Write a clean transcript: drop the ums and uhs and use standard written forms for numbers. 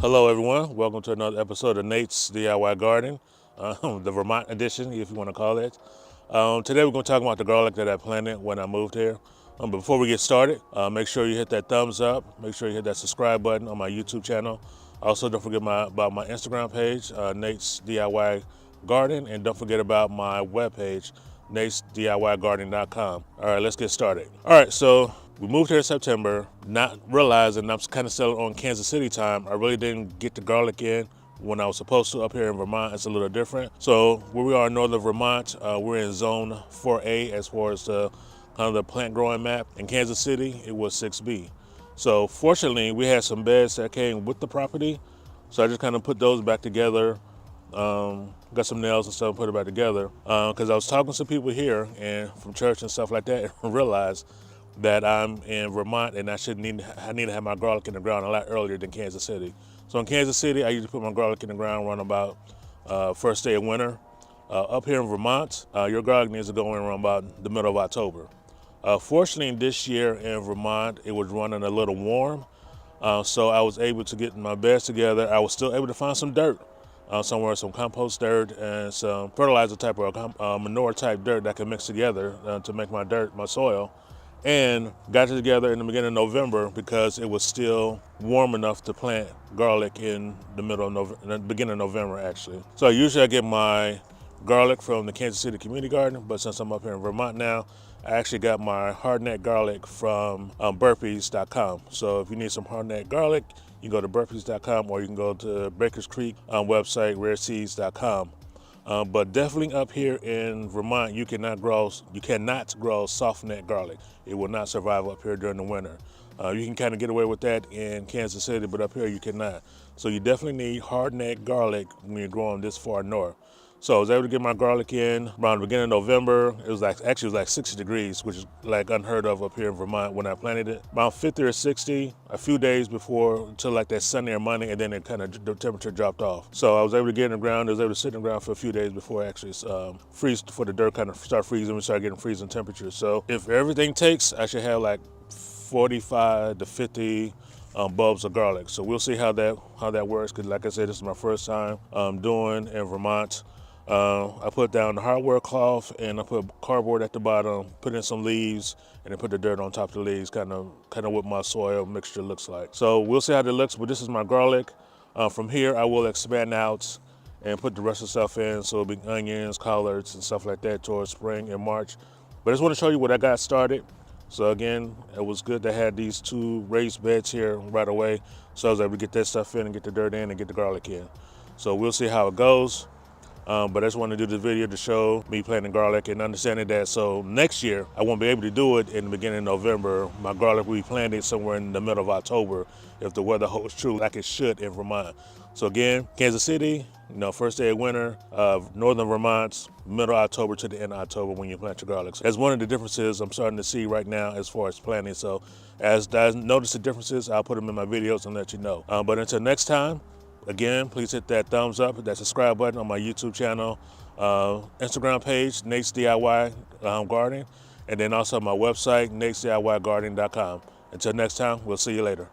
Hello everyone, welcome to another episode of Nate's DIY Garden, the Vermont edition if you want to call it. Today we're going to talk about the garlic that I planted when I moved here. But before we get started, make sure you hit that thumbs up, make sure you hit that subscribe button on my YouTube channel. Also don't forget about my Instagram page, Nate's DIY Garden, and don't forget about my webpage, natesdiygarden.com. All right, let's get started. All right, so we moved here in September, not realizing I'm kind of settled on Kansas City time. I really didn't get the garlic in when I was supposed to. Up here in Vermont, it's a little different. So where we are in Northern Vermont, we're in zone 4A as far as the kind of the plant growing map. In Kansas City, it was 6B. So fortunately, we had some beds that came with the property. So I just kind of put those back together. Got some nails and stuff, put it back together. Because I was talking to some people here and from church and stuff like that, and realized that I'm in Vermont and I need to have my garlic in the ground a lot earlier than Kansas City. So in Kansas City, I usually put my garlic in the ground around about first day of winter. Up here in Vermont, your garlic needs to go in around about the middle of October. Fortunately, this year in Vermont, it was running a little warm, so I was able to get my beds together. I was still able to find some dirt somewhere, some compost dirt and some fertilizer type or manure type dirt that can mix together to make my soil. And got it together in the beginning of November because it was still warm enough to plant garlic in the beginning of November actually. So usually I get my garlic from the Kansas City Community Garden, but since I'm up here in Vermont now, I actually got my hardneck garlic from burpees.com. So if you need some hardneck garlic, you can go to burpees.com or you can go to Baker's Creek website, rareseeds.com. But definitely up here in Vermont, you cannot grow soft neck garlic. It will not survive up here during the winter. You can kind of get away with that in Kansas City, but up here you cannot. So you definitely need hard neck garlic when you're growing this far north. So I was able to get my garlic in around the beginning of November. It was like 60 degrees, which is like unheard of up here in Vermont when I planted it. About 50 or 60, a few days before until like that Sunday or Monday, and then the temperature dropped off. So I was able to get in the ground. I was able to sit in the ground for a few days before it actually freeze, for the dirt kind of start freezing. We start getting freezing temperatures. So if everything takes, I should have like 45 to 50 bulbs of garlic. So we'll see how that works. Because like I said, this is my first time doing in Vermont. I put down the hardware cloth and I put cardboard at the bottom, put in some leaves, and then put the dirt on top of the leaves, kind of what my soil mixture looks like. So we'll see how that looks, but this is my garlic. From here, I will expand out and put the rest of the stuff in, so it'll be onions, collards, and stuff like that towards spring and March. But I just want to show you what I got started. So again, it was good to have these two raised beds here right away, so I was able to get that stuff in and get the dirt in and get the garlic in. So we'll see how it goes. But I just wanted to do this video to show me planting garlic and understanding that so next year I won't be able to do it in the beginning of November. My garlic will be planted somewhere in the middle of October if the weather holds true like it should in Vermont. So again, Kansas City, first day of winter, Northern Vermont, middle of October to the end of October when you plant your garlic. So that's one of the differences I'm starting to see right now as far as planting. So as I notice the differences, I'll put them in my videos and let you know. But until next time, again, please hit that thumbs up, hit that subscribe button on my YouTube channel, Instagram page, Nate's DIY Garden, and then also my website, natesdiygarden.com. Until next time, we'll see you later.